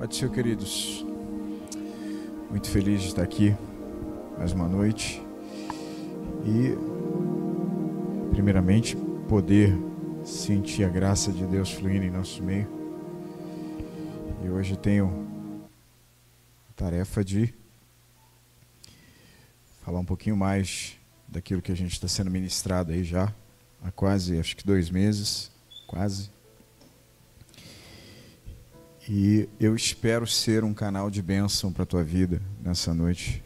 Pode ser, queridos. Muito feliz de estar aqui mais uma noite e, primeiramente, poder sentir a graça de Deus fluindo em nosso meio. E hoje tenho a tarefa de falar um pouquinho mais daquilo que a gente está sendo ministrado aí já há quase, acho que 2 meses, quase. E eu espero ser um canal de bênção para a tua vida nessa noite,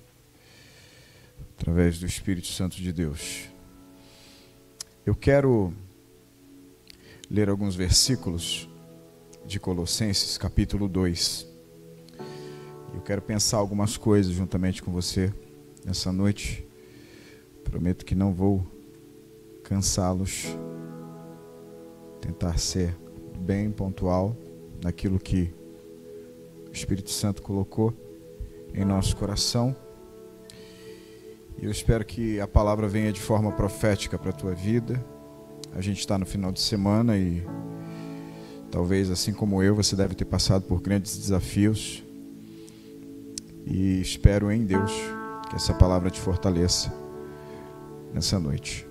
através do Espírito Santo de Deus. Eu quero ler alguns versículos de Colossenses, capítulo 2. Eu quero pensar algumas coisas juntamente com você nessa noite. Prometo que não vou cansá-los. Tentar ser bem pontual naquilo que o Espírito Santo colocou em nosso coração. E eu espero que a palavra venha de forma profética para a tua vida. A gente está no final de semana e talvez, assim como eu, você deve ter passado por grandes desafios. E espero em Deus que essa palavra te fortaleça nessa noite.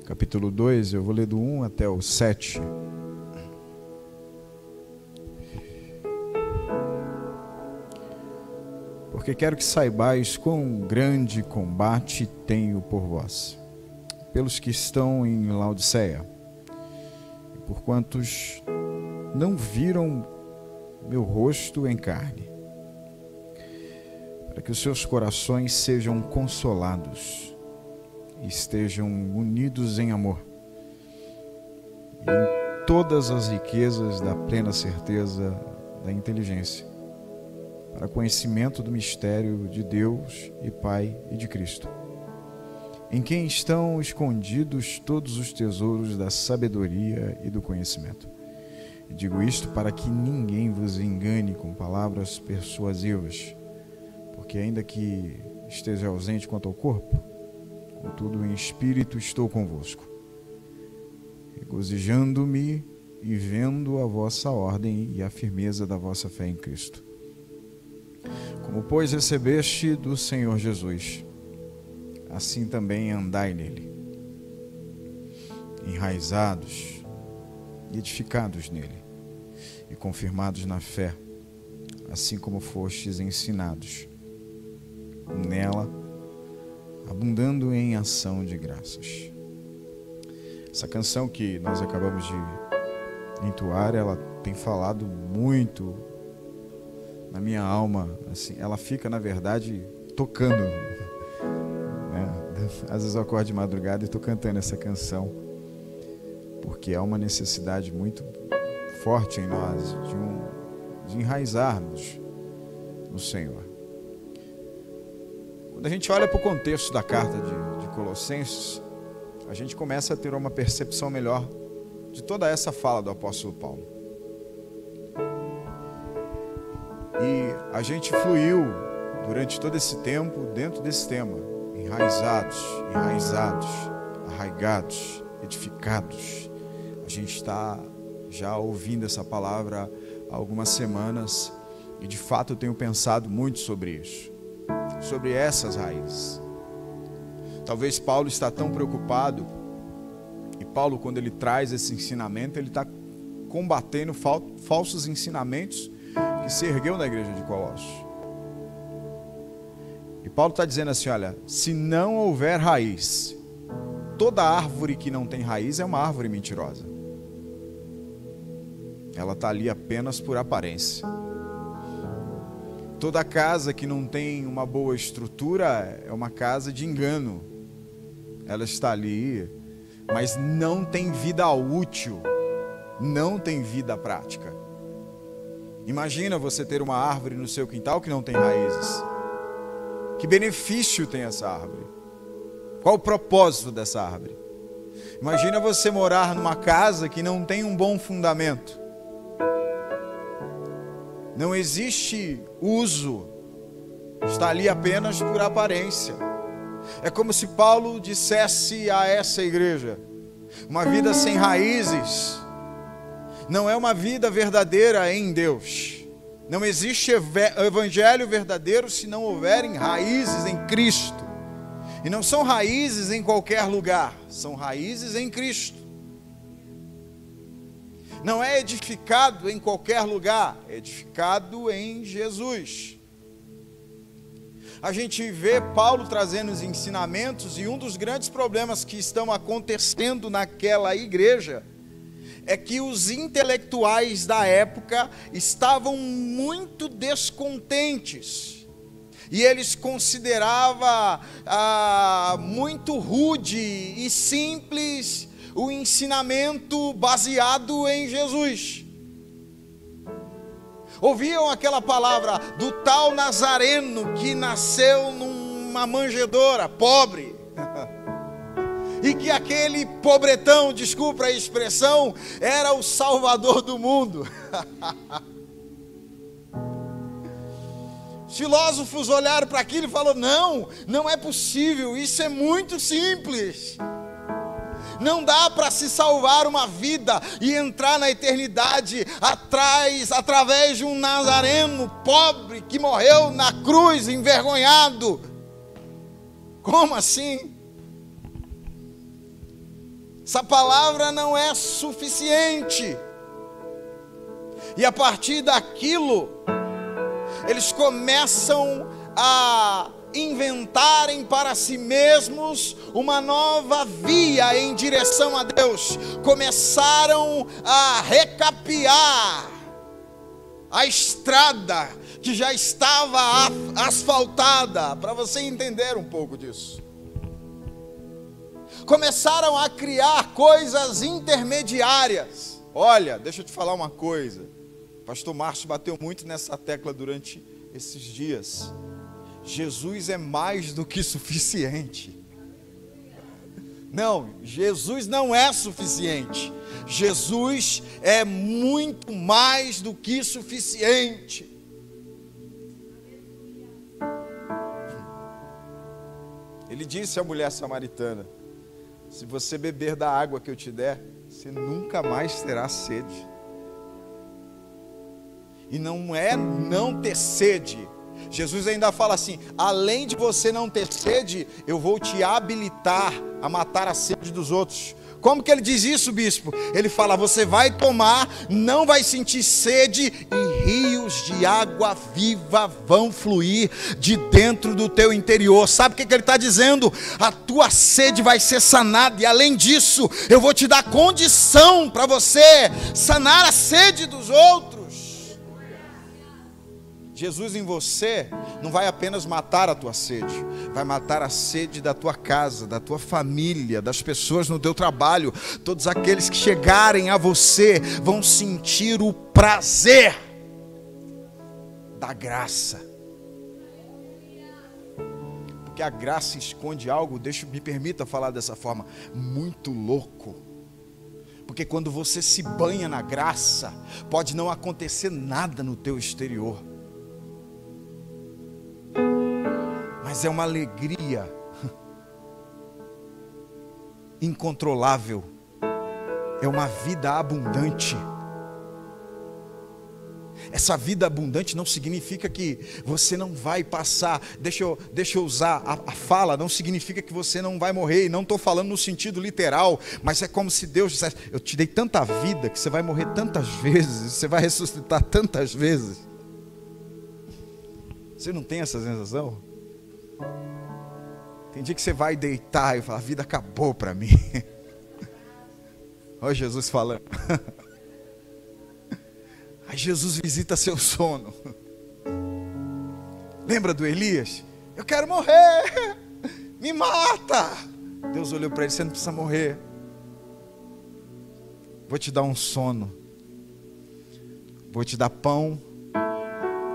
Capítulo 2, eu vou ler do 1 até o 7. Porque quero que saibais quão grande combate tenho por vós, pelos que estão em Laodiceia, e por quantos não viram meu rosto em carne, para que os seus corações sejam consolados e estejam unidos em amor, e em todas as riquezas da plena certeza da inteligência, para conhecimento do mistério de Deus e Pai e de Cristo, em quem estão escondidos todos os tesouros da sabedoria e do conhecimento. E digo isto para que ninguém vos engane com palavras persuasivas, porque ainda que esteja ausente quanto ao corpo, contudo em espírito estou convosco, regozijando-me e vendo a vossa ordem e a firmeza da vossa fé em Cristo. Como, pois, recebeste do Senhor Jesus, assim também andai nele, enraizados e edificados nele, e confirmados na fé, assim como fostes ensinados, nela, abundando em ação de graças. Essa canção que nós acabamos de entoar, ela tem falado muito na minha alma, assim, ela fica, na verdade, tocando, né? Às vezes eu acordo de madrugada e estou cantando essa canção, porque há uma necessidade muito forte em nós de enraizarmos no Senhor. Quando a gente olha para o contexto da carta de Colossenses, a gente começa a ter uma percepção melhor de toda essa fala do apóstolo Paulo. E a gente fluiu durante todo esse tempo dentro desse tema, enraizados, arraigados, edificados. A gente está já ouvindo essa palavra há algumas semanas e de fato eu tenho pensado muito sobre isso, sobre essas raízes. Talvez Paulo está tão preocupado, e Paulo, quando ele traz esse ensinamento, ele está combatendo falsos ensinamentos que se ergueu na igreja de Colossos. E Paulo está dizendo assim, olha, se não houver raiz, toda árvore que não tem raiz é uma árvore mentirosa. Ela está ali apenas por aparência. Toda casa que não tem uma boa estrutura é uma casa de engano. Ela está ali, mas não tem vida útil, não tem vida prática. Imagina você ter uma árvore no seu quintal que não tem raízes. Que benefício tem essa árvore? Qual o propósito dessa árvore? Imagina você morar numa casa que não tem um bom fundamento. Não existe uso, está ali apenas por aparência. É como se Paulo dissesse a essa igreja: uma vida sem raízes não é uma vida verdadeira em Deus. Não existe evangelho verdadeiro se não houverem raízes em Cristo. E não são raízes em qualquer lugar, são raízes em Cristo. Não é edificado em qualquer lugar, é edificado em Jesus. A gente vê Paulo trazendo os ensinamentos, e um dos grandes problemas que estão acontecendo naquela igreja é que os intelectuais da época estavam muito descontentes, e eles consideravam muito rude e simples o ensinamento baseado em Jesus. Ouviam aquela palavra do tal Nazareno que nasceu numa manjedoura, pobre, e que aquele pobretão, desculpa a expressão, era o salvador do mundo. Os filósofos olharam para aquilo e falaram: não é possível, isso é muito simples. Não dá para se salvar uma vida e entrar na eternidade através de um Nazareno pobre que morreu na cruz envergonhado. Como assim? Essa palavra não é suficiente. E a partir daquilo, eles começam a inventarem para si mesmos uma nova via em direção a Deus. Começaram a recapear a estrada que já estava asfaltada, para você entender um pouco disso. Começaram a criar coisas intermediárias. Olha, deixa eu te falar uma coisa. O pastor Márcio bateu muito nessa tecla durante esses dias. Jesus é mais do que suficiente. Não, Jesus não é suficiente. Jesus é muito mais do que suficiente. Ele disse à mulher samaritana: se você beber da água que eu te der, você nunca mais terá sede. E não é não ter sede. Jesus ainda fala assim: além de você não ter sede, eu vou te habilitar a matar a sede dos outros. Como que ele diz isso, bispo? Ele fala: você vai tomar, não vai sentir sede, e rios de água viva vão fluir de dentro do teu interior. Sabe o que ele está dizendo? A tua sede vai ser sanada, e além disso, eu vou te dar condição para você sanar a sede dos outros. Jesus em você não vai apenas matar a tua sede, vai matar a sede da tua casa, da tua família, das pessoas no teu trabalho. Todos aqueles que chegarem a você vão sentir o prazer da graça. Porque a graça esconde algo, me permita falar dessa forma, muito louco. Porque quando você se banha na graça, pode não acontecer nada no teu exterior, mas é uma alegria incontrolável, é uma vida abundante. Essa vida abundante não significa que você não vai passar, deixa eu usar a fala, não significa que você não vai morrer, e não estou falando no sentido literal, mas é como se Deus dissesse: eu te dei tanta vida que você vai morrer tantas vezes, você vai ressuscitar tantas vezes. Você não tem essa sensação? Tem dia que você vai deitar e fala: a vida acabou para mim. Olha Jesus falando. Aí Jesus visita seu sono. Lembra do Elias? Eu quero morrer, me mata. Deus olhou para ele: você não precisa morrer, vou te dar um sono, vou te dar pão,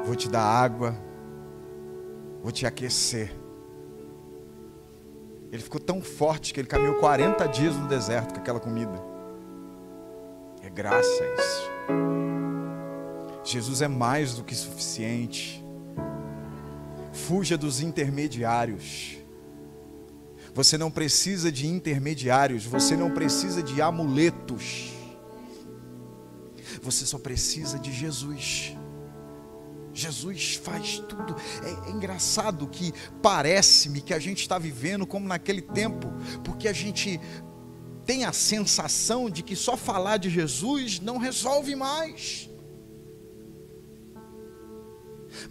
vou te dar água, vou te aquecer. Ele ficou tão forte que ele caminhou 40 dias no deserto com aquela comida. É graça isso. Jesus é mais do que suficiente. Fuja dos intermediários. Você não precisa de intermediários, você não precisa de amuletos. Você só precisa de Jesus. Jesus faz tudo. É engraçado que parece-me que a gente está vivendo como naquele tempo, porque a gente tem a sensação de que só falar de Jesus não resolve mais.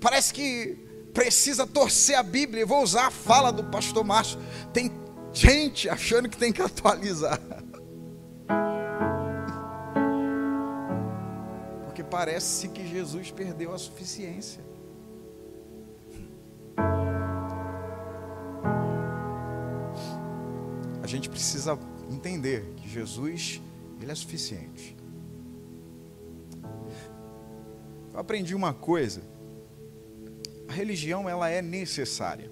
Parece que precisa torcer a Bíblia. Eu vou usar a fala do pastor Márcio. Tem gente achando que tem que atualizar. Porque parece que Jesus perdeu a suficiência. A gente precisa entender que Jesus, ele é suficiente. Eu aprendi uma coisa. A religião, ela é necessária.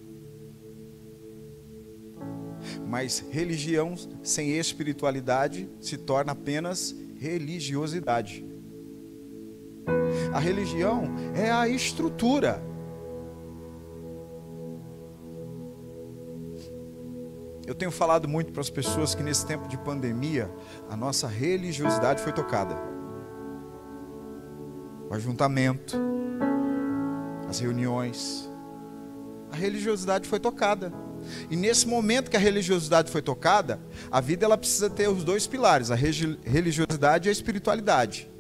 Mas religião sem espiritualidade se torna apenas religiosidade. A religião é a estrutura. Eu tenho falado muito para as pessoas que nesse tempo de pandemia, a nossa religiosidade foi tocada. O ajuntamento, as reuniões, a religiosidade foi tocada. E nesse momento que a religiosidade foi tocada, a vida ela precisa ter os dois pilares, a religiosidade e a espiritualidade.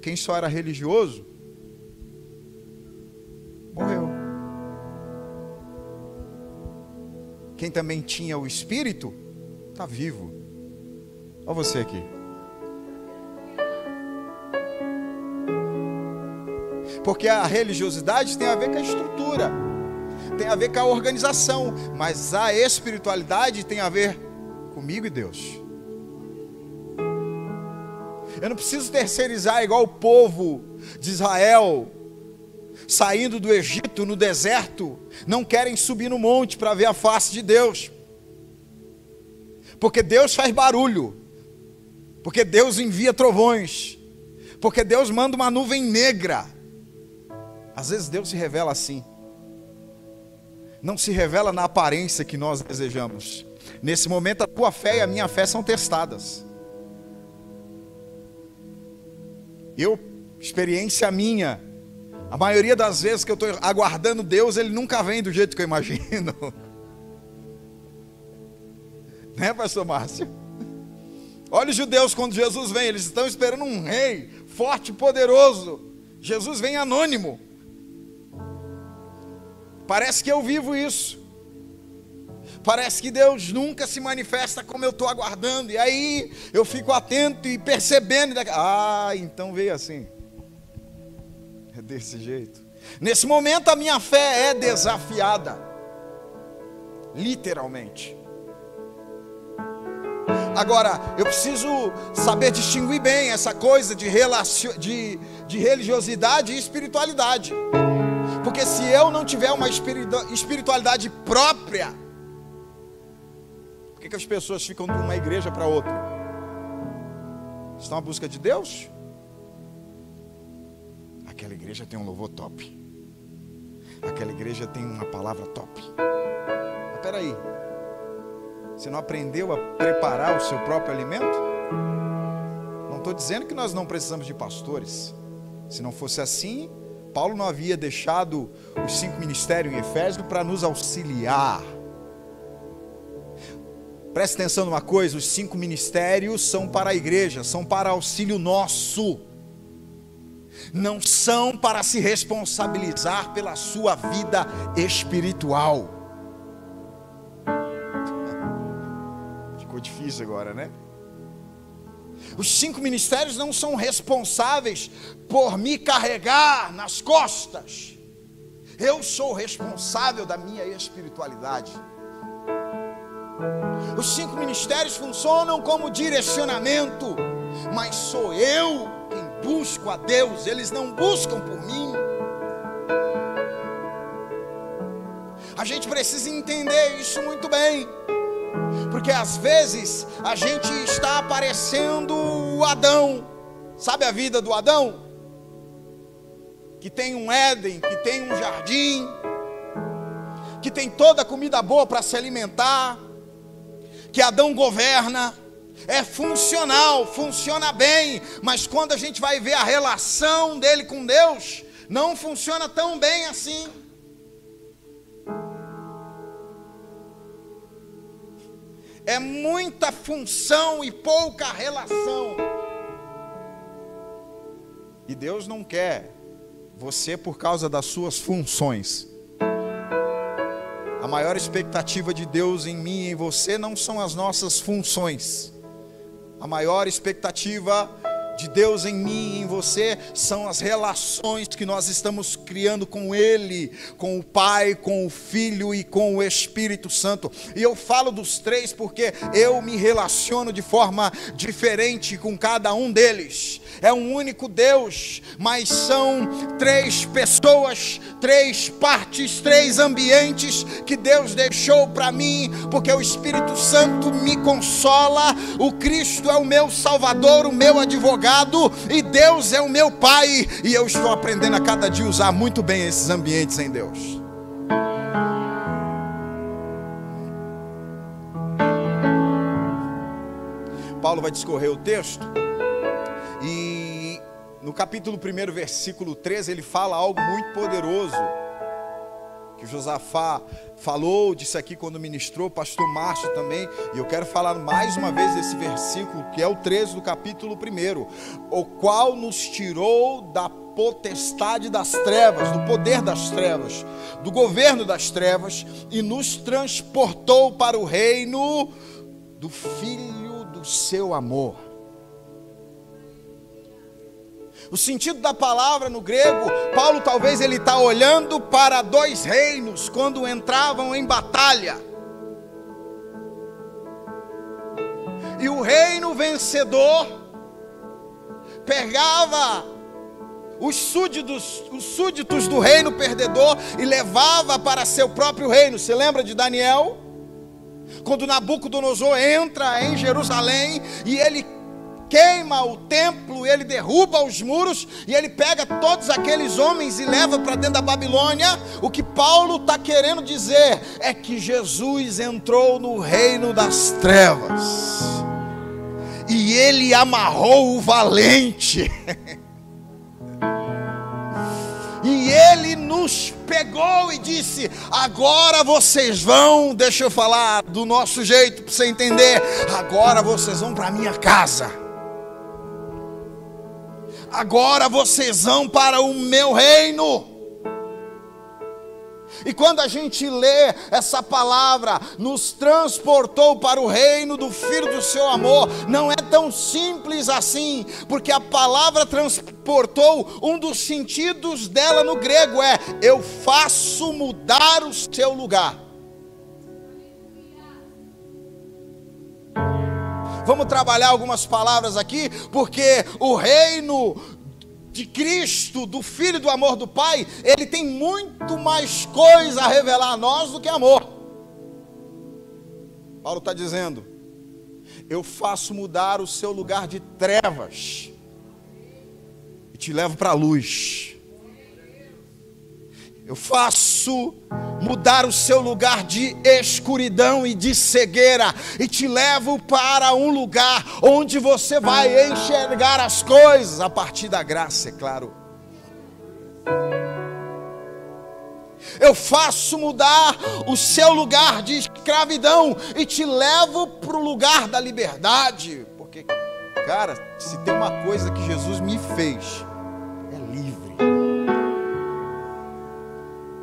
Quem só era religioso, morreu. Quem também tinha o espírito, está vivo. Olha você aqui. Porque a religiosidade tem a ver com a estrutura, tem a ver com a organização, mas a espiritualidade tem a ver comigo e Deus. Eu não preciso terceirizar igual o povo de Israel, saindo do Egito no deserto, não querem subir no monte para ver a face de Deus, porque Deus faz barulho, porque Deus envia trovões, porque Deus manda uma nuvem negra. Às vezes Deus se revela assim, não se revela na aparência que nós desejamos. Nesse momento a tua fé e a minha fé são testadas. Experiência minha, a maioria das vezes que eu estou aguardando Deus, Ele nunca vem do jeito que eu imagino. Né, pastor Márcio? Olha os judeus quando Jesus vem, eles estão esperando um rei forte e poderoso. Jesus vem anônimo. Parece que eu vivo isso. Parece que Deus nunca se manifesta como eu estou aguardando. E aí eu fico atento e percebendo. Então veio assim. É desse jeito. Nesse momento a minha fé é desafiada. Literalmente. Agora, eu preciso saber distinguir bem essa coisa de religiosidade e espiritualidade. Porque se eu não tiver uma espiritualidade própria, por que as pessoas ficam de uma igreja para outra? Estão à busca de Deus? Aquela igreja tem um louvor top. Aquela igreja tem uma palavra top. Mas espera aí. Você não aprendeu a preparar o seu próprio alimento? Não estou dizendo que nós não precisamos de pastores. Se não fosse assim, Paulo não havia deixado os 5 ministérios em Efésio para nos auxiliar. Preste atenção numa coisa, os 5 ministérios são para a igreja, são para auxílio nosso. Não são para se responsabilizar pela sua vida espiritual. Ficou difícil agora, né? Os 5 ministérios não são responsáveis por me carregar nas costas. Eu sou responsável da minha espiritualidade. Os 5 ministérios funcionam como direcionamento, mas sou eu quem busco a Deus, eles não buscam por mim. A gente precisa entender isso muito bem, porque às vezes a gente está parecendo o Adão. Sabe a vida do Adão? Que tem um Éden, que tem um jardim, que tem toda a comida boa para se alimentar, que Adão governa, É funcional, funciona bem, mas quando a gente vai ver a relação dele com Deus, não funciona tão bem assim. É muita função e pouca relação. E Deus não quer você por causa das suas funções. A maior expectativa de Deus em mim e em você não são as nossas funções. A maior expectativa de Deus em mim e em você são as relações que nós estamos criando com Ele, com o Pai, com o Filho e com o Espírito Santo. E eu falo dos três porque eu me relaciono de forma diferente com cada um deles. É um único Deus, mas são três pessoas, três partes, três ambientes que Deus deixou para mim, porque o Espírito Santo me consola, o Cristo é o meu Salvador, o meu advogado, e Deus é o meu Pai, e eu estou aprendendo a cada dia usar muito bem esses ambientes em Deus. Paulo vai discorrer o texto, e no capítulo 1, versículo 13, ele fala algo muito poderoso, que Josafá falou, disse aqui quando ministrou, pastor Márcio também, e eu quero falar mais uma vez desse versículo, que é o 13 do capítulo 1, o qual nos tirou da potestade das trevas, do poder das trevas, do governo das trevas, e nos transportou para o reino do Filho do seu amor. O sentido da palavra no grego, Paulo talvez ele está olhando para dois reinos quando entravam em batalha. E o reino vencedor pegava os súditos do reino perdedor e levava para seu próprio reino. Você lembra de Daniel? Quando Nabucodonosor entra em Jerusalém e ele queima o templo, ele derruba os muros e ele pega todos aqueles homens e leva para dentro da Babilônia. O que Paulo está querendo dizer é que Jesus entrou no reino das trevas e ele amarrou o valente e ele nos pegou e disse: agora vocês vão, deixa eu falar do nosso jeito para você entender, agora vocês vão para a minha casa. Agora vocês vão para o meu reino. E quando a gente lê essa palavra, nos transportou para o reino do Filho do seu amor, não é tão simples assim, porque a palavra transportou, um dos sentidos dela no grego é: eu faço mudar o seu lugar. Vamos trabalhar algumas palavras aqui, porque o reino de Cristo, do Filho do amor do Pai, ele tem muito mais coisa a revelar a nós do que amor. Paulo está dizendo: eu faço mudar o seu lugar de trevas e te levo para a luz. Eu faço mudar o seu lugar de escuridão e de cegueira e te levo para um lugar onde você vai enxergar as coisas a partir da graça, é claro. Eu faço mudar o seu lugar de escravidão e te levo para o lugar da liberdade. Porque, cara, se tem uma coisa que Jesus me fez, é livre.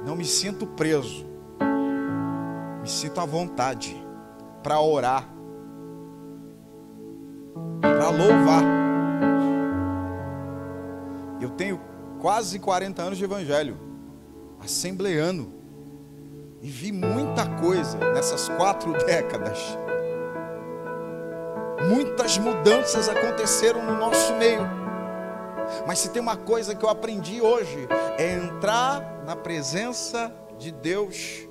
Não me sinto preso, me sinto à vontade para orar, para louvar. Eu tenho quase 40 anos de evangelho, assembleano, e vi muita coisa nessas 4 décadas. Muitas mudanças aconteceram no nosso meio. Mas se tem uma coisa que eu aprendi hoje, é entrar na presença de Deus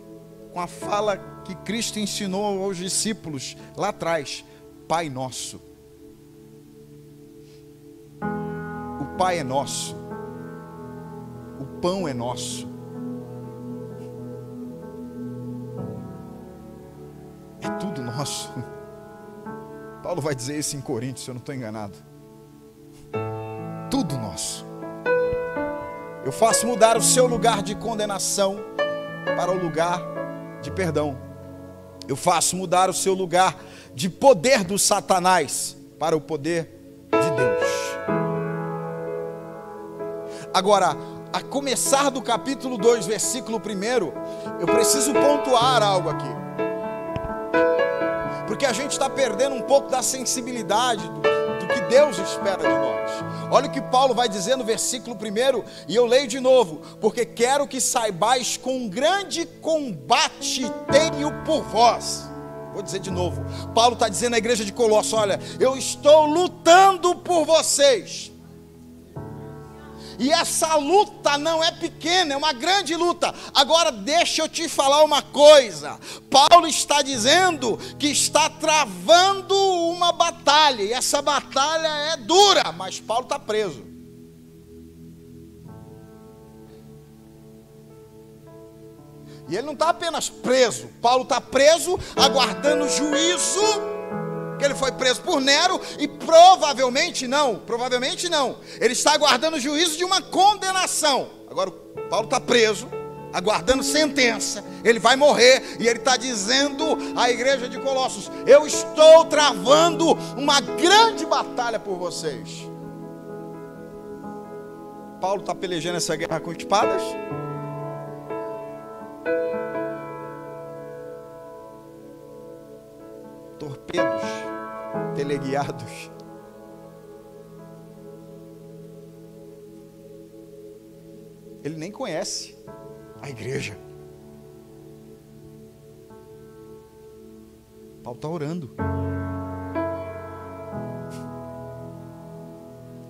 com a fala que Cristo ensinou aos discípulos lá atrás: Pai nosso. O Pai é nosso, o pão é nosso, é tudo nosso. Paulo vai dizer isso em Coríntios, se eu não estou enganado. Tudo nosso. Eu faço mudar o seu lugar de condenação para o lugar de perdão. Eu faço mudar o seu lugar de poder do Satanás para o poder de Deus. Agora, a começar do capítulo 2, versículo 1, eu preciso pontuar algo aqui. Porque a gente está perdendo um pouco da sensibilidade do que Deus espera de nós. Olha o que Paulo vai dizer no versículo 1, e eu leio de novo. Porque quero que saibais quão grande combate tenho por vós. Vou dizer de novo. Paulo está dizendo à igreja de Colossos: olha, eu estou lutando por vocês. E essa luta não é pequena, é uma grande luta. Agora deixa eu te falar uma coisa. Paulo está dizendo que está travando uma batalha. E essa batalha é dura, mas Paulo está preso. E ele não está apenas preso. Paulo está preso, aguardando juízo. Que ele foi preso por Nero e provavelmente não, ele está aguardando o juízo de uma condenação. Agora Paulo está preso, aguardando sentença, ele vai morrer, e ele está dizendo à igreja de Colossos: eu estou travando uma grande batalha por vocês. Paulo está pelejando essa guerra com espadas? Torpedos teleguiados? Ele nem conhece a igreja. Paulo está orando.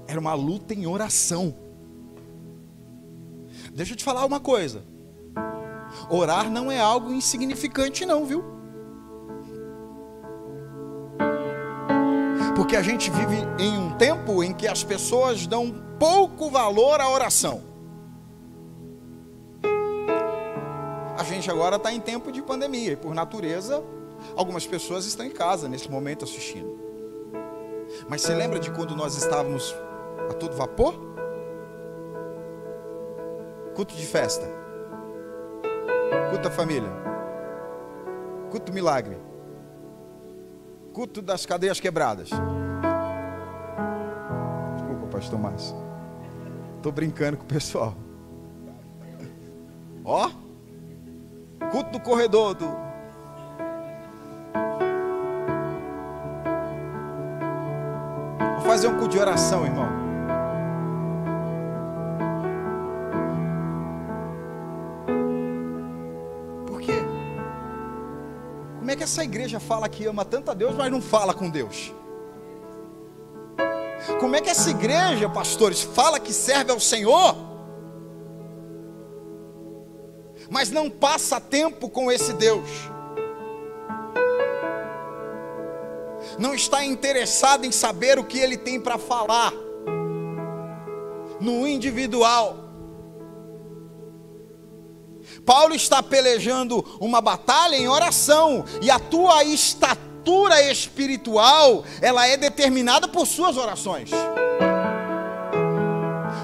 Era uma luta em oração. Deixa eu te falar uma coisa. Orar não é algo insignificante não, viu? Porque a gente vive em um tempo em que as pessoas dão pouco valor à oração. A gente agora está em tempo de pandemia e, por natureza, algumas pessoas estão em casa nesse momento assistindo. Mas você lembra de quando nós estávamos a todo vapor? Culto de festa, culto da família, culto do milagre, culto das cadeias quebradas. Desculpa, pastor Márcio. Estou brincando com o pessoal. Ó, culto do corredor do... Vou fazer um culto de oração, irmão. Por quê? Como é que essa igreja fala que ama tanto a Deus, mas não fala com Deus? Como é que essa igreja, pastores, fala que serve ao Senhor, mas não passa tempo com esse Deus? Não está interessado em saber o que Ele tem para falar no individual. Paulo está pelejando uma batalha em oração, e a tua estatura espiritual, ela é determinada por suas orações.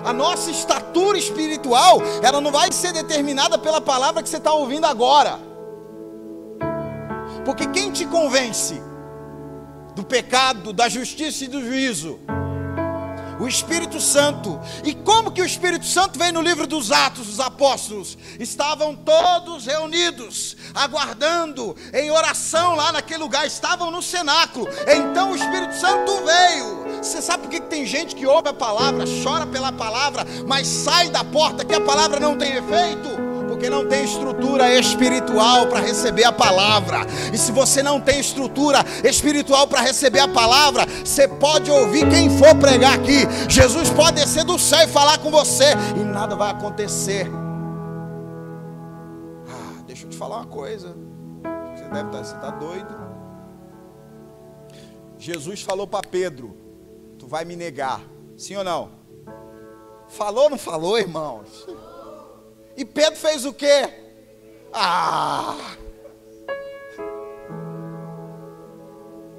A nossa estatura espiritual, ela não vai ser determinada pela palavra que você está ouvindo agora. Porque quem te convence do pecado, da justiça e do juízo? O Espírito Santo. E como que o Espírito Santo vem no livro dos Atos? Os apóstolos estavam todos reunidos, aguardando, em oração lá naquele lugar, estavam no cenáculo. Então o Espírito Santo veio. Você sabe por que tem gente que ouve a palavra, chora pela palavra, mas sai da porta que a palavra não tem efeito? Porque não tem estrutura espiritual para receber a palavra. E se você não tem estrutura espiritual para receber a palavra, você pode ouvir quem for pregar aqui. Jesus pode descer do céu e falar com você, e nada vai acontecer. Deixa eu te falar uma coisa. Você deve estar, você está doido. Jesus falou para Pedro: tu vai me negar, sim ou não? Falou ou não falou, irmãos? E Pedro fez o quê?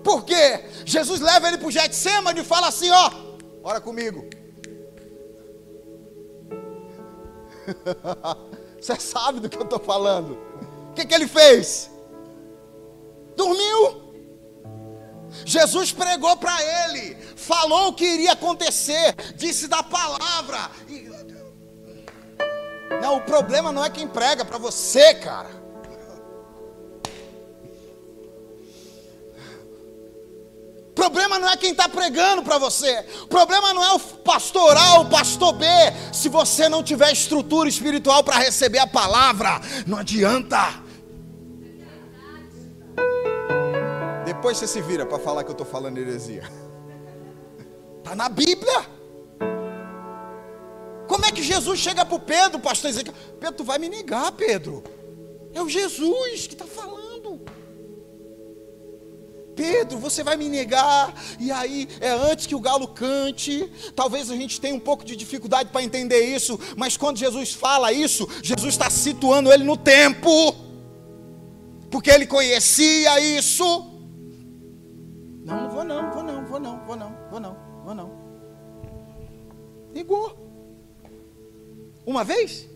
Por quê? Jesus leva ele para o Getsemane e fala assim, ó, ora comigo. Você sabe do que eu estou falando. O que ele fez? Dormiu. Jesus pregou para ele, falou o que iria acontecer, disse da palavra. Não, o problema não é quem prega para você, cara. O problema não é quem está pregando para você. O problema não é o pastor A ou o pastor B. Se você não tiver estrutura espiritual para receber a palavra, não adianta. Depois você se vira para falar que eu estou falando heresia. Está na Bíblia. Como é que Jesus chega para o Pedro, pastor Ezequiel? Pedro, tu vai me negar, Pedro. É o Jesus que está falando. Pedro, você vai me negar, e aí é antes que o galo cante. Talvez a gente tenha um pouco de dificuldade para entender isso, mas quando Jesus fala isso, Jesus está situando ele no tempo, porque ele conhecia isso. Não vou não. Negou. Uma vez?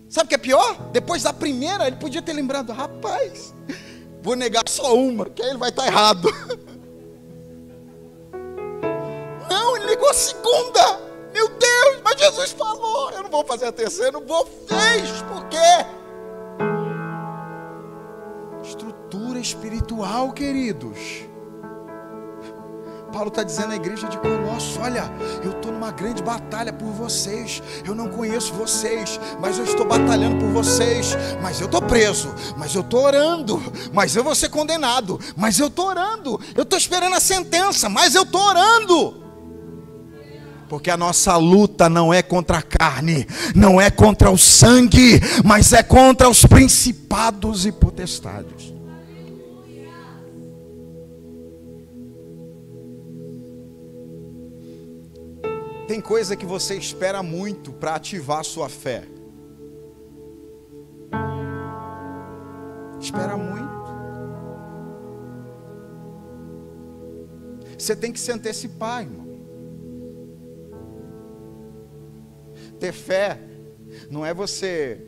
Sabe o que é pior? Depois da primeira, ele podia ter lembrado, rapaz, vou negar só uma, que aí ele vai estar errado. Não, ele negou a segunda. Meu Deus, mas Jesus falou, eu não vou fazer a terceira, não vou. Fez, por quê? Estrutura espiritual, queridos. Paulo está dizendo à igreja de Colossos, olha, eu estou numa grande batalha por vocês, eu não conheço vocês, mas eu estou batalhando por vocês, mas eu estou preso, mas eu estou orando, mas eu vou ser condenado, mas eu estou orando, eu estou esperando a sentença, mas eu estou orando, porque a nossa luta não é contra a carne, não é contra o sangue, mas é contra os principados e potestades. Tem coisa que você espera muito para ativar a sua fé. Espera muito. Você tem que se antecipar, irmão. Ter fé não é você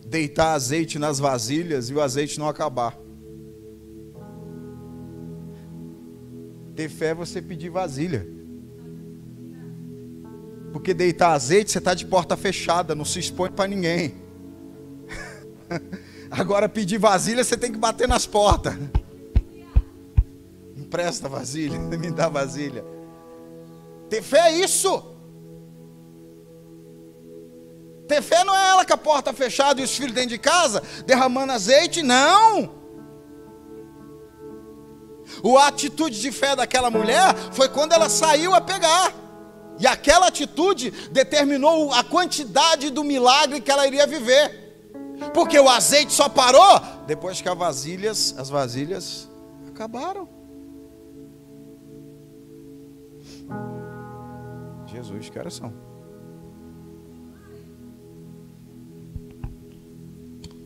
deitar azeite nas vasilhas e o azeite não acabar. Ter fé é você pedir vasilha. Porque deitar azeite, você está de porta fechada, não se expõe para ninguém. Agora pedir vasilha, você tem que bater nas portas. Empresta vasilha, me dá vasilha. Ter fé é isso. Ter fé não é ela com a porta fechada e os filhos dentro de casa, derramando azeite, não. A atitude de fé daquela mulher foi quando ela saiu a pegar. E aquela atitude determinou a quantidade do milagre que ela iria viver. Porque o azeite só parou depois que as vasilhas acabaram. Jesus, que horas são?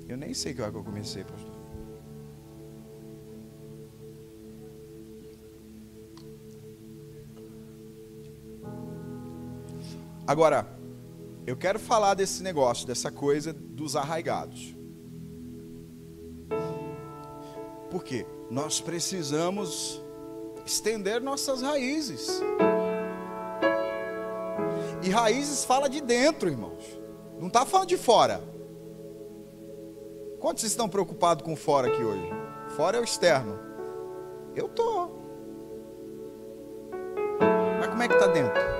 Eu nem sei que hora que eu comecei, pastor. Agora, eu quero falar desse negócio, dessa coisa dos arraigados. Por quê? Nós precisamos estender nossas raízes. E raízes fala de dentro, irmãos. Não está falando de fora. Quantos estão preocupados com fora aqui hoje? Fora é o externo. Eu estou. Mas como é que está dentro?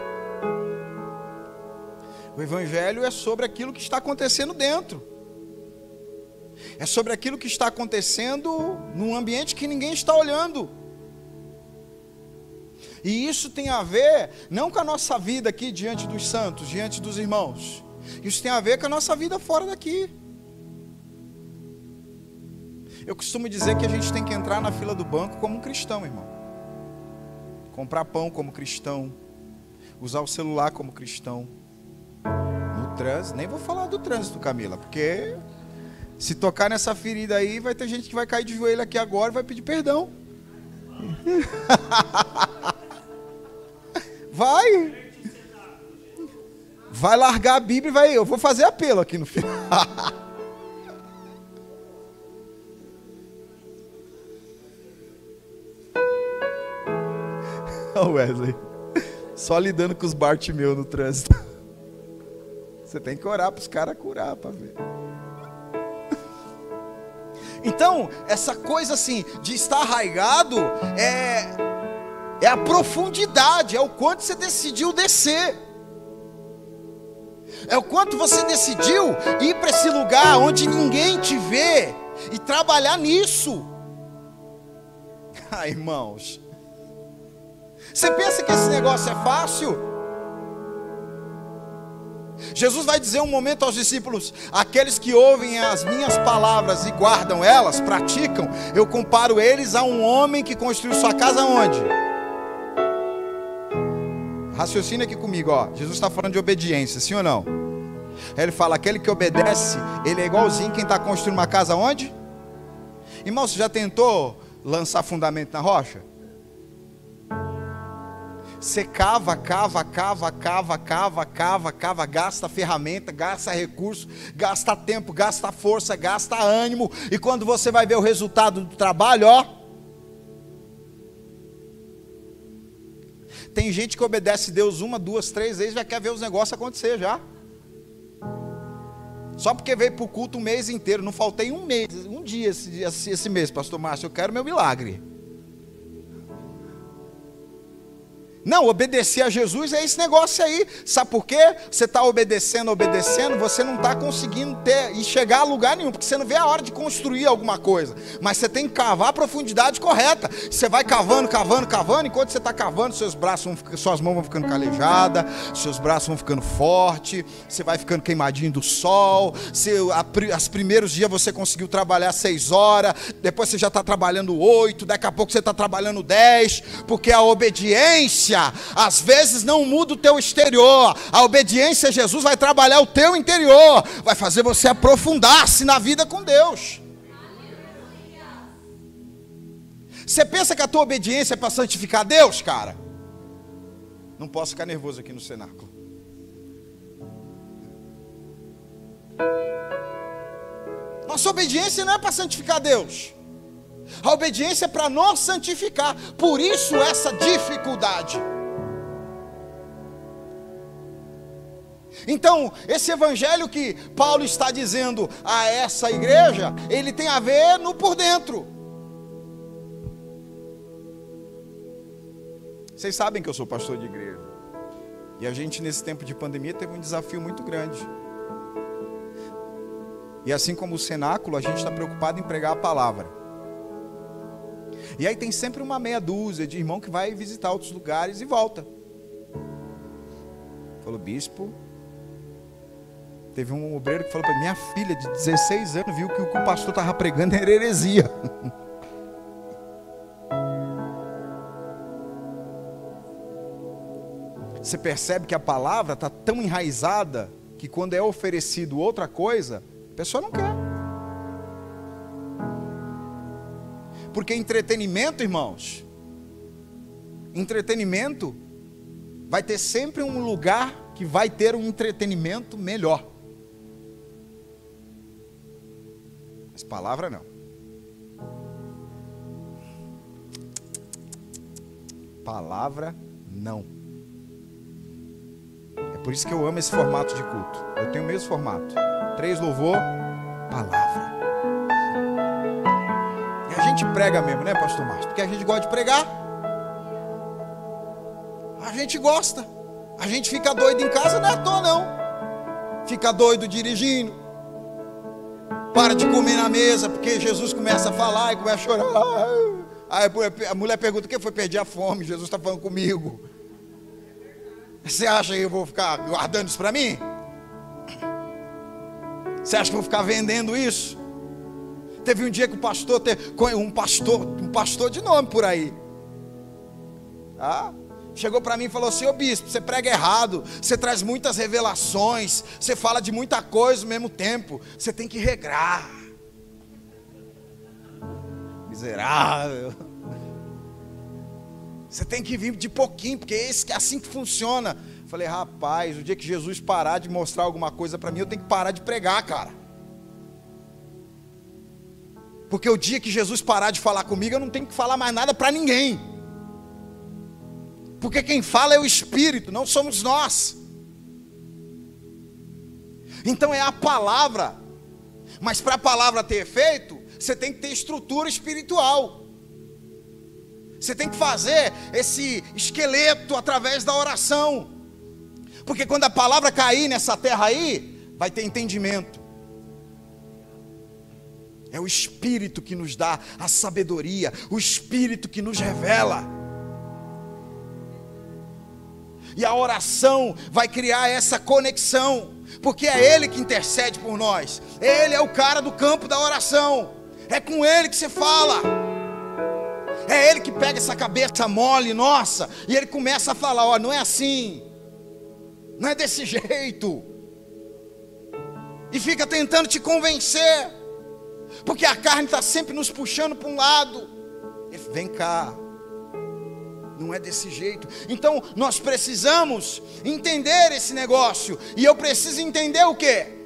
O evangelho é sobre aquilo que está acontecendo dentro. É sobre aquilo que está acontecendo num ambiente que ninguém está olhando. E isso tem a ver, não com a nossa vida aqui diante dos santos, diante dos irmãos. Isso tem a ver com a nossa vida fora daqui. Eu costumo dizer que a gente tem que entrar na fila do banco como um cristão, irmão. Comprar pão como cristão. Usar o celular como cristão. No trânsito, nem vou falar do trânsito, Camila, porque Se tocar nessa ferida aí, vai ter gente que vai cair de joelho aqui agora e vai pedir perdão. Vai largar a Bíblia e vai. Eu vou fazer apelo aqui no final. Wesley, só lidando com os Bartimeu no trânsito. Você tem que orar para os caras curar, para ver. Então, essa coisa assim, de estar arraigado, é a profundidade, é o quanto você decidiu descer. É o quanto você decidiu ir para esse lugar onde ninguém te vê e trabalhar nisso. Irmãos, você pensa que esse negócio é fácil? Jesus vai dizer um momento aos discípulos: aqueles que ouvem as minhas palavras e guardam elas, praticam, eu comparo eles a um homem que construiu sua casa onde? Raciocina aqui comigo, ó. Jesus está falando de obediência, sim ou não? Ele fala, aquele que obedece, ele é igualzinho quem está construindo uma casa onde? Irmão, você já tentou lançar fundamento na rocha? Você cava, gasta ferramenta, gasta recurso, gasta tempo, gasta força, gasta ânimo, e quando você vai ver o resultado do trabalho, ó, tem gente que obedece Deus 1, 2, 3 vezes, já quer ver os negócios acontecer já. Só porque veio para o culto um mês inteiro, não faltei um dia esse mês, pastor Márcio, eu quero meu milagre. Não, obedecer a Jesus é esse negócio aí. Sabe por quê? Você está obedecendo, você não está conseguindo ter e chegar a lugar nenhum, porque você não vê a hora de construir alguma coisa. Mas você tem que cavar a profundidade correta. Você vai cavando, enquanto você está cavando, suas mãos vão ficando calejadas, seus braços vão ficando fortes, você vai ficando queimadinho do sol. Os primeiros dias você conseguiu trabalhar 6 horas, depois você já está trabalhando 8, daqui a pouco você está trabalhando 10, porque a obediência às vezes não muda o teu exterior. A obediência a Jesus vai trabalhar o teu interior, vai fazer você aprofundar-se na vida com Deus. Você pensa que a tua obediência é para santificar Deus, cara? Não posso ficar nervoso aqui no cenáculo. Nossa obediência não é para santificar Deus. A obediência é para nos santificar. Por isso essa dificuldade. Então, esse evangelho que Paulo está dizendo a essa igreja, ele tem a ver no por dentro. Vocês sabem que eu sou pastor de igreja. E a gente nesse tempo de pandemia teve um desafio muito grande. E assim como o cenáculo, a gente está preocupado em pregar a palavra. E aí tem sempre uma meia dúzia de irmão que vai visitar outros lugares e volta. Falou, bispo, teve um obreiro que falou para minha filha de 16 anos viu que o que o pastor estava pregando era heresia. Você percebe que a palavra está tão enraizada que quando é oferecido outra coisa, a pessoa não quer. Porque entretenimento, irmãos, entretenimento vai ter sempre um lugar que vai ter um entretenimento melhor. Mas palavra não. Palavra não. É por isso que eu amo esse formato de culto. Eu tenho o mesmo formato. 3 louvor, palavra. E a gente prega mesmo, né, pastor Márcio? Porque a gente gosta de pregar. A gente gosta. A gente fica doido em casa, não é à toa não. Fica doido dirigindo. Para de comer na mesa, porque Jesus começa a falar e começa a chorar. Aí a mulher pergunta, o que foi? Perdi a fome, Jesus está falando comigo. Você acha que eu vou ficar guardando isso para mim? Você acha que eu vou ficar vendendo isso? Teve um dia que um pastor de nome por aí, chegou para mim e falou assim, ô bispo, você prega errado, você traz muitas revelações, você fala de muita coisa ao mesmo tempo, você tem que regrar. miserável. Você tem que vir de pouquinho, porque é assim que funciona. Falei, rapaz, o dia que Jesus parar de mostrar alguma coisa para mim, eu tenho que parar de pregar, cara. Porque o dia que Jesus parar de falar comigo, eu não tenho que falar mais nada para ninguém. Porque quem fala é o Espírito, não somos nós. Então é a palavra. Mas para a palavra ter efeito, você tem que ter estrutura espiritual. Você tem que fazer esse esqueleto através da oração. Porque quando a palavra cair nessa terra aí, vai ter entendimento. É o Espírito que nos dá a sabedoria, o Espírito que nos revela. E a oração vai criar essa conexão, porque é Ele que intercede por nós. Ele é o cara do campo da oração. É com Ele que você fala. É Ele que pega essa cabeça mole nossa e Ele começa a falar, ó, não é assim, não é desse jeito. E fica tentando te convencer, porque a carne está sempre nos puxando para um lado. Ele, vem cá, não é desse jeito. Então nós precisamos entender esse negócio. E eu preciso entender o quê?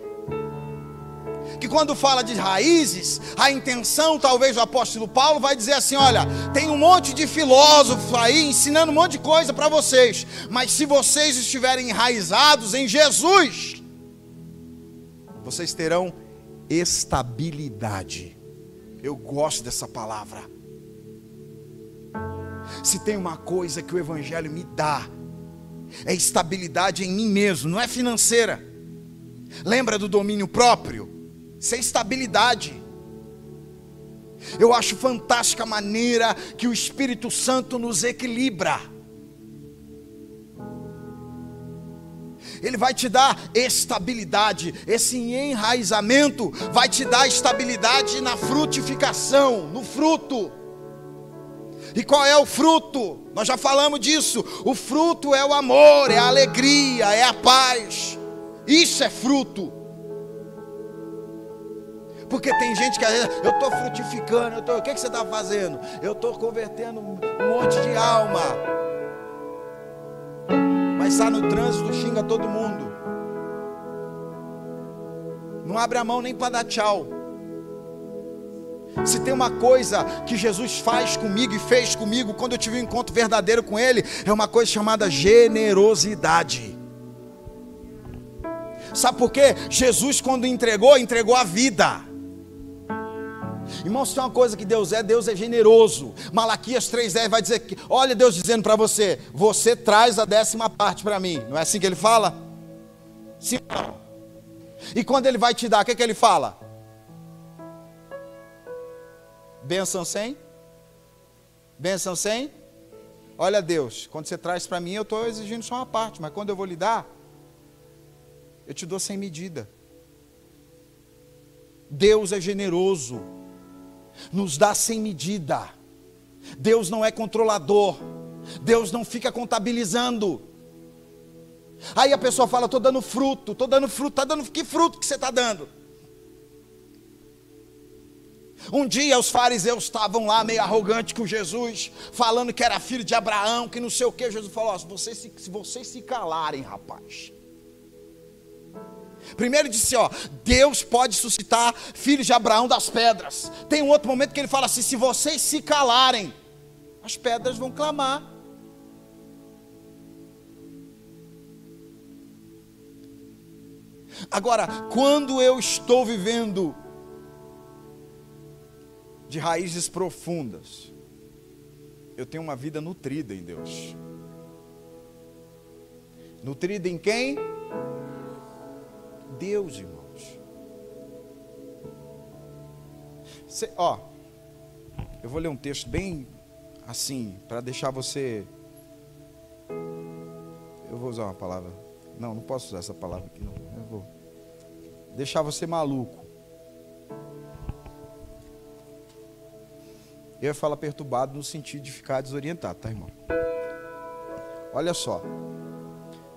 Que quando fala de raízes, a intenção talvez do apóstolo Paulo vai dizer assim, olha, tem um monte de filósofos aí ensinando um monte de coisa para vocês, mas se vocês estiverem enraizados em Jesus, vocês terão estabilidade. Eu gosto dessa palavra. Se tem uma coisa que o Evangelho me dá, é estabilidade em mim mesmo, não é financeira. Lembra do domínio próprio? Isso é estabilidade. Eu acho fantástica a maneira que o Espírito Santo nos equilibra. Ele vai te dar estabilidade. Esse enraizamento vai te dar estabilidade na frutificação, no fruto. E qual é o fruto? Nós já falamos disso. O fruto é o amor, é a alegria, é a paz. Isso é fruto. Porque tem gente que às vezes, eu estou frutificando, o que você está fazendo? Eu estou convertendo um monte de alma. Mas está no trânsito, xinga todo mundo. Não abre a mão nem para dar tchau. Se tem uma coisa que Jesus faz comigo e fez comigo, quando eu tive um encontro verdadeiro com Ele, é uma coisa chamada generosidade. Sabe por quê? Jesus quando entregou a vida. Irmãos, tem uma coisa que Deus é generoso. Malaquias 3,10 vai dizer que, olha Deus dizendo para você, você traz a 10ª parte para mim. Não é assim que Ele fala? Sim. E quando Ele vai te dar, o que Ele fala? Bênção sem? Bênção sem? Olha Deus, quando você traz para mim eu estou exigindo só uma parte, mas quando eu vou lhe dar, eu te dou sem medida. Deus é generoso, nos dá sem medida. Deus não é controlador, Deus não fica contabilizando. Aí a pessoa fala, estou dando fruto, está dando que fruto que você está dando? Um dia os fariseus estavam lá meio arrogantes com Jesus, falando que era filho de Abraão, que não sei o que. Jesus falou, ó, se vocês se calarem, rapaz. Primeiro disse, ó, Deus pode suscitar filhos de Abraão das pedras. Tem um outro momento que ele fala assim, se vocês se calarem, as pedras vão clamar. Agora, quando eu estou vivendo de raízes profundas, eu tenho uma vida nutrida em Deus. Nutrida em quem? Deus, irmãos. Eu vou ler um texto bem assim, para deixar você... Eu vou usar uma palavra. Não posso usar essa palavra aqui não. Eu vou deixar você maluco. Eu ia falar perturbado no sentido de ficar desorientado, tá, irmão? Olha só.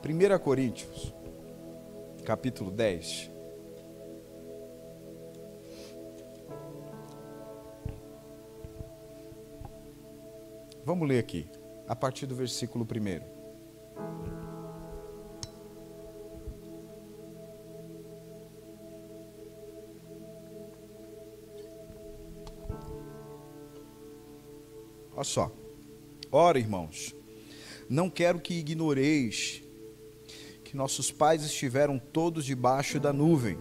1 Coríntios, capítulo 10. Vamos ler aqui, a partir do versículo 1. Olha só. Ora, irmãos, não quero que ignoreis que nossos pais estiveram todos debaixo da nuvem,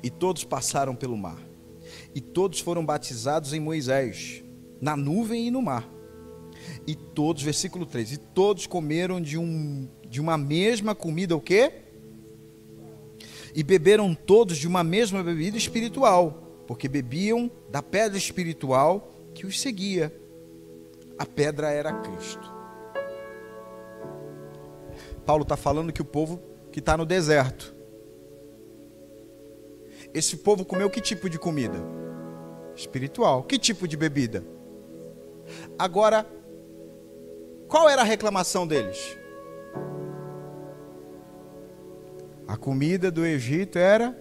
e todos passaram pelo mar, e todos foram batizados em Moisés, na nuvem e no mar. E todos, versículo 3, e todos comeram de uma mesma comida, o quê? E beberam todos de uma mesma bebida espiritual, porque bebiam da pedra espiritual que os seguia. A pedra era Cristo. Paulo está falando que o povo que está no deserto, esse povo comeu que tipo de comida? Espiritual. Que tipo de bebida? Agora, qual era a reclamação deles? A comida do Egito era...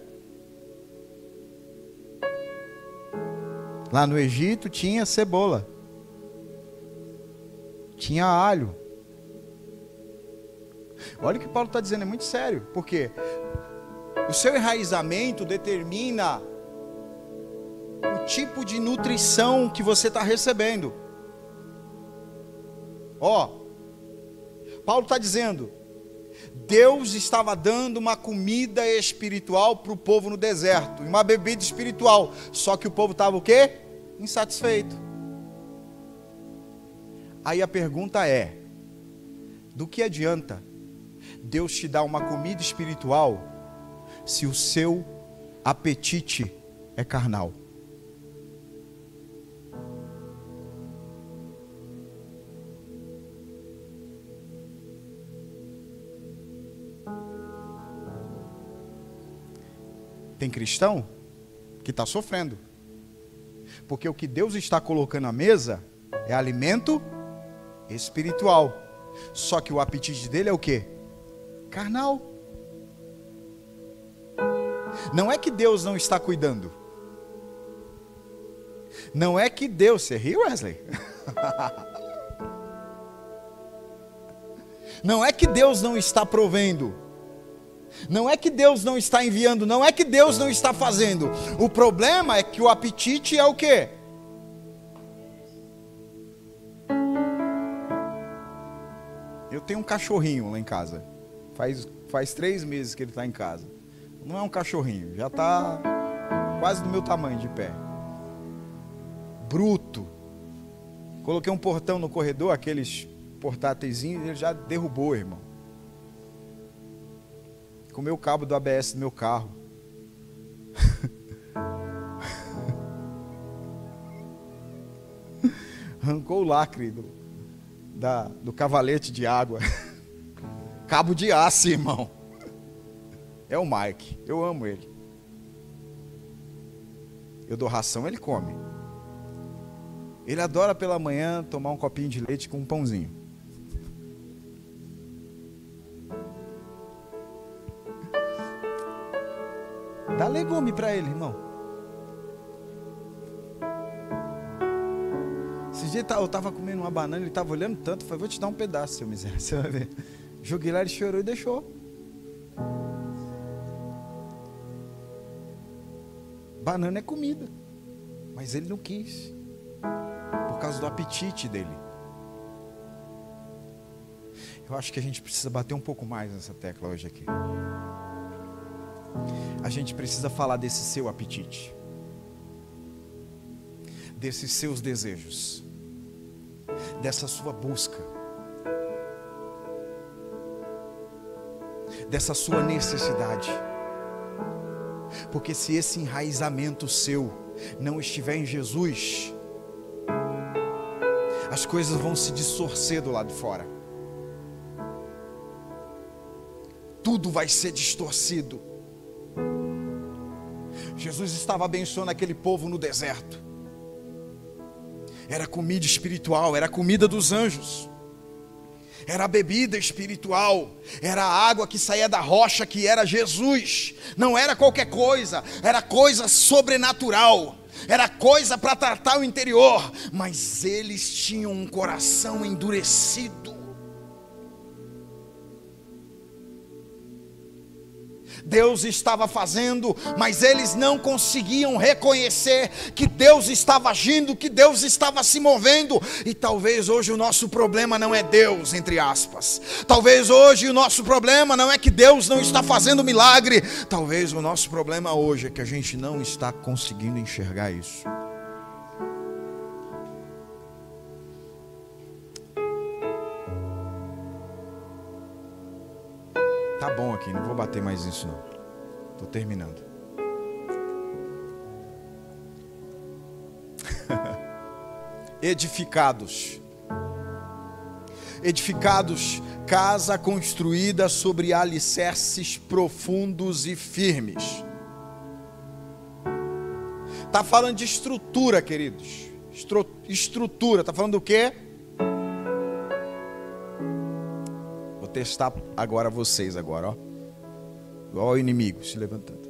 Lá no Egito tinha cebola, tinha alho. Olha o que Paulo está dizendo, é muito sério, porque o seu enraizamento determina o tipo de nutrição que você está recebendo. Paulo está dizendo, Deus estava dando uma comida espiritual para o povo no deserto, uma bebida espiritual, só que o povo estava o quê? Insatisfeito. Aí a pergunta é, do que adianta Deus te dar uma comida espiritual se o seu apetite é carnal? Tem cristão que está sofrendo, porque o que Deus está colocando à mesa é alimento espiritual, só que o apetite dele é o quê? Carnal. Não é que Deus não está cuidando, não é que Deus... Você riu, Wesley? Não é que Deus não está provendo, não é que Deus não está enviando, não é que Deus não está fazendo. O problema é que o apetite é o quê? Eu tenho um cachorrinho lá em casa. Faz 3 meses que ele está em casa. Não é um cachorrinho, já está quase do meu tamanho de pé. Bruto. Coloquei um portão no corredor, aqueles portáteiszinhos, ele já derrubou, irmão. Comeu o cabo do ABS do meu carro. Arrancou o lacre do cavalete de água. Cabo de aço, irmão. É o Mike, eu amo ele. Eu dou ração, ele come. Ele adora pela manhã tomar um copinho de leite com um pãozinho. Dá legume para ele, irmão. Esse dia eu estava comendo uma banana, ele estava olhando tanto, eu falei, vou te dar um pedaço, seu miséria, você vai ver. Joguei lá, ele chorou e deixou. Banana é comida, mas ele não quis, por causa do apetite dele. Eu acho que a gente precisa bater um pouco mais nessa tecla hoje aqui. A gente precisa falar desse seu apetite, desses seus desejos, dessa sua busca, dessa sua necessidade. Porque se esse enraizamento seu não estiver em Jesus, as coisas vão se distorcer do lado de fora. Tudo vai ser distorcido. Jesus estava abençoando aquele povo no deserto. Era comida espiritual, era a comida dos anjos. Era a bebida espiritual, era a água que saía da rocha, que era Jesus. Não era qualquer coisa, era coisa sobrenatural. era coisa para tratar o interior, mas eles tinham um coração endurecido. Deus estava fazendo, mas eles não conseguiam reconhecer que Deus estava agindo, que Deus estava se movendo. E talvez hoje o nosso problema não é Deus, entre aspas. Talvez hoje o nosso problema não é que Deus não está fazendo milagre. Talvez o nosso problema hoje é que a gente não está conseguindo enxergar isso. Tá bom aqui, não vou bater mais nisso não. Estou terminando. Edificados. Edificados, casa construída sobre alicerces profundos e firmes. Está falando de estrutura, queridos. Estrutura, está falando do quê? Testar agora vocês agora, ó. Igual o inimigo se levantando.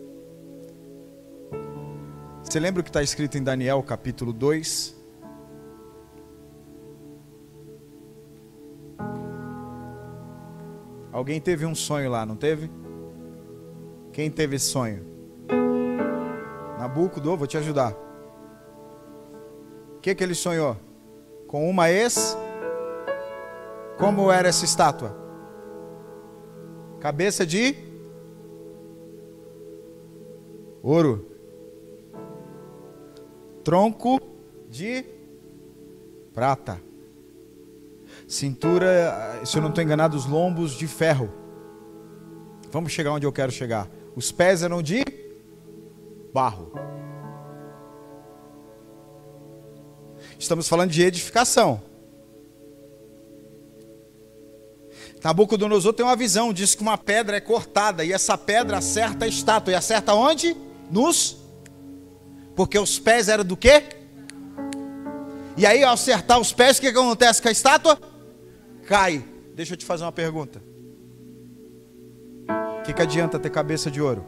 Você lembra o que está escrito em Daniel capítulo 2? Alguém teve um sonho lá, não teve? Quem teve esse sonho? Nabucodonosor, vou te ajudar. O que ele sonhou? Com uma Como era essa estátua? Cabeça de ouro, tronco de prata, cintura, se eu não estou enganado, os lombos de ferro. Vamos chegar onde eu quero chegar. Os pés eram de barro. Estamos falando de edificação. Nabucodonosor tem uma visão, diz que uma pedra é cortada e essa pedra acerta a estátua. E acerta onde? Porque os pés eram do quê? E aí ao acertar os pés, o que acontece com a estátua? Cai. Deixa eu te fazer uma pergunta. O que adianta ter cabeça de ouro?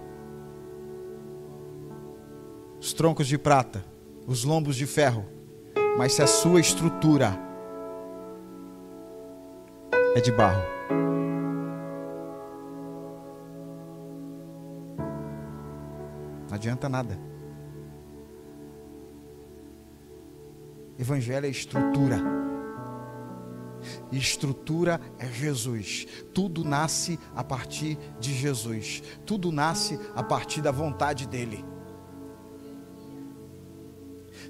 Os troncos de prata, os lombos de ferro, mas se a sua estrutura é de barro, não adianta nada. Evangelho é estrutura. E estrutura é Jesus. Tudo nasce a partir de Jesus. Tudo nasce a partir da vontade dele.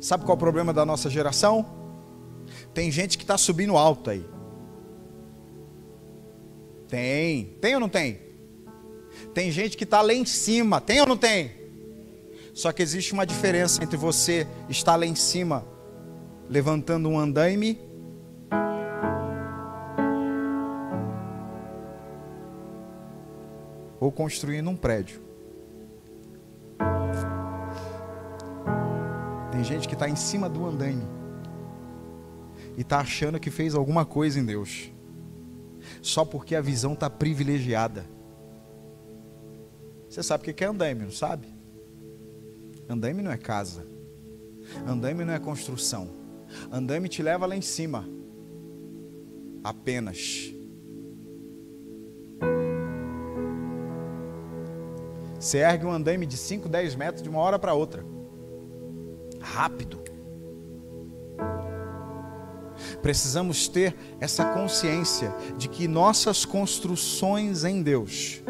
Sabe qual é o problema da nossa geração? Tem gente que está subindo alto aí. Tem ou não tem? Tem gente que está lá em cima, tem ou não tem? Só que existe uma diferença entre você estar lá em cima, levantando um andaime, ou construindo um prédio. Tem gente que está em cima do andaime e está achando que fez alguma coisa em Deus, só porque a visão está privilegiada. Você sabe o que é andaime, não sabe? Andaime não é casa. Andaime não é construção. Andaime te leva lá em cima. Apenas. Você ergue um andaime de 5, 10 metros de uma hora para outra. Rápido. Precisamos ter essa consciência de que nossas construções em Deus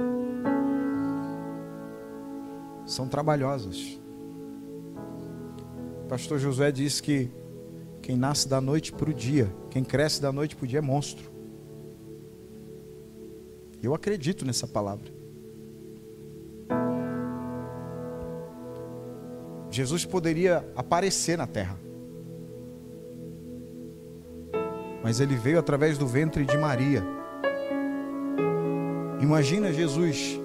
são trabalhosas. O pastor Josué diz que quem nasce da noite para o dia, quem cresce da noite para o dia é monstro. Eu acredito nessa palavra. Jesus poderia aparecer na terra, mas ele veio através do ventre de Maria. Imagina Jesus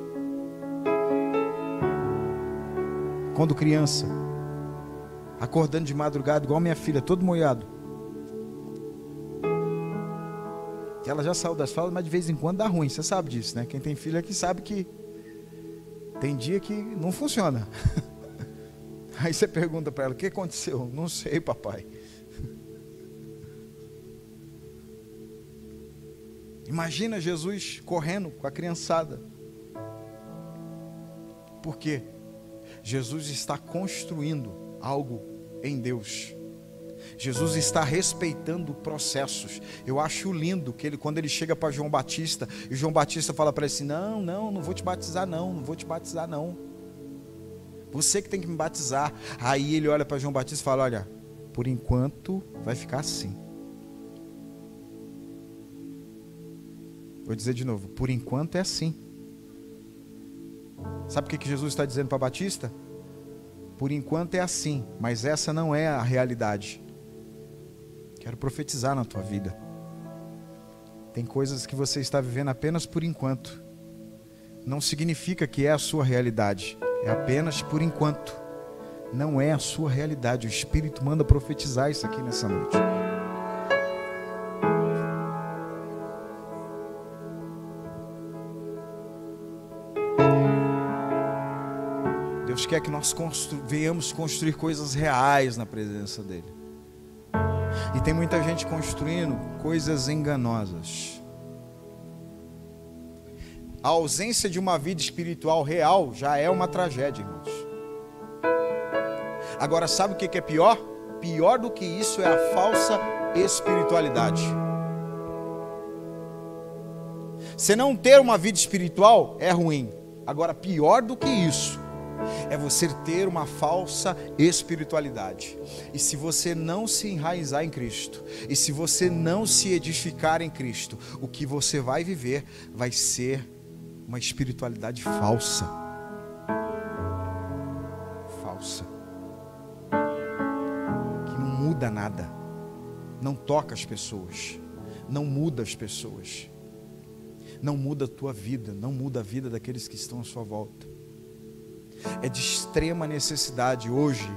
quando criança, acordando de madrugada igual minha filha, todo molhado. Ela já saiu das fraldas, mas de vez em quando dá ruim, você sabe disso, né? Quem tem filho aqui sabe que tem dia que não funciona. Aí você pergunta para ela: o que aconteceu? Não sei, papai. Imagina Jesus correndo com a criançada. Por quê? Jesus está construindo algo em Deus. Jesus está respeitando processos. Eu acho lindo que quando ele chega para João Batista, e João Batista fala para ele assim: não vou te batizar não vou te batizar não. Você que tem que me batizar. Aí ele olha para João Batista e fala: olha, por enquanto vai ficar assim. Vou dizer de novo, por enquanto é assim. Sabe o que Jesus está dizendo para Batista? Por enquanto é assim, mas essa não é a realidade. Quero profetizar na tua vida. Tem coisas que você está vivendo apenas por enquanto. Não significa que é a sua realidade. É apenas por enquanto. Não é a sua realidade. O Espírito manda profetizar isso aqui nessa noite. Deus quer que nós venhamos construir coisas reais na presença dEle. E tem muita gente construindo coisas enganosas. A ausência de uma vida espiritual real já é uma tragédia, irmãos. Agora, sabe o que é pior? Pior do que isso é a falsa espiritualidade. Você não ter uma vida espiritual é ruim. Agora, pior do que isso é você ter uma falsa espiritualidade. E se você não se enraizar em Cristo, e se você não se edificar em Cristo, o que você vai viver vai ser uma espiritualidade falsa. Falsa. Que não muda nada. Não toca as pessoas. Não muda as pessoas. Não muda a tua vida. Não muda a vida daqueles que estão à sua volta. É de extrema necessidade hoje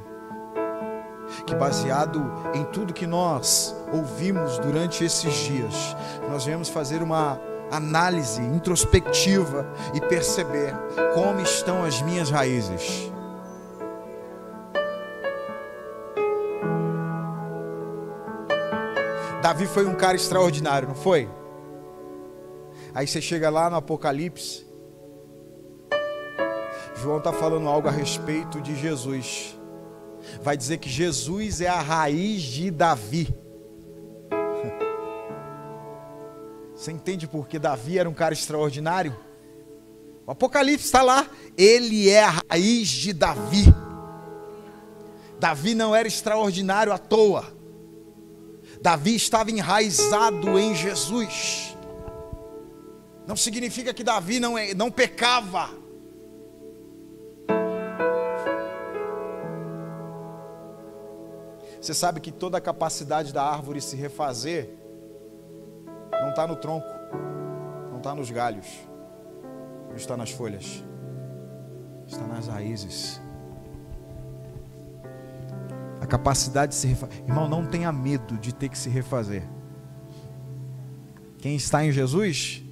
que, baseado em tudo que nós ouvimos durante esses dias, nós viemos fazer uma análise introspectiva e perceber como estão as minhas raízes. Davi foi um cara extraordinário, não foi? Aí você chega lá no Apocalipse, João está falando algo a respeito de Jesus. Vai dizer que Jesus é a raiz de Davi. Você entende por que Davi era um cara extraordinário? O Apocalipse está lá. Ele é a raiz de Davi. Davi não era extraordinário à toa. Davi estava enraizado em Jesus. Não significa que Davi não pecava. Você sabe que toda a capacidade da árvore se refazer não está no tronco, não está nos galhos, não está nas folhas, está nas raízes. A capacidade de se refazer. Irmão, não tenha medo de ter que se refazer. Quem está em Jesus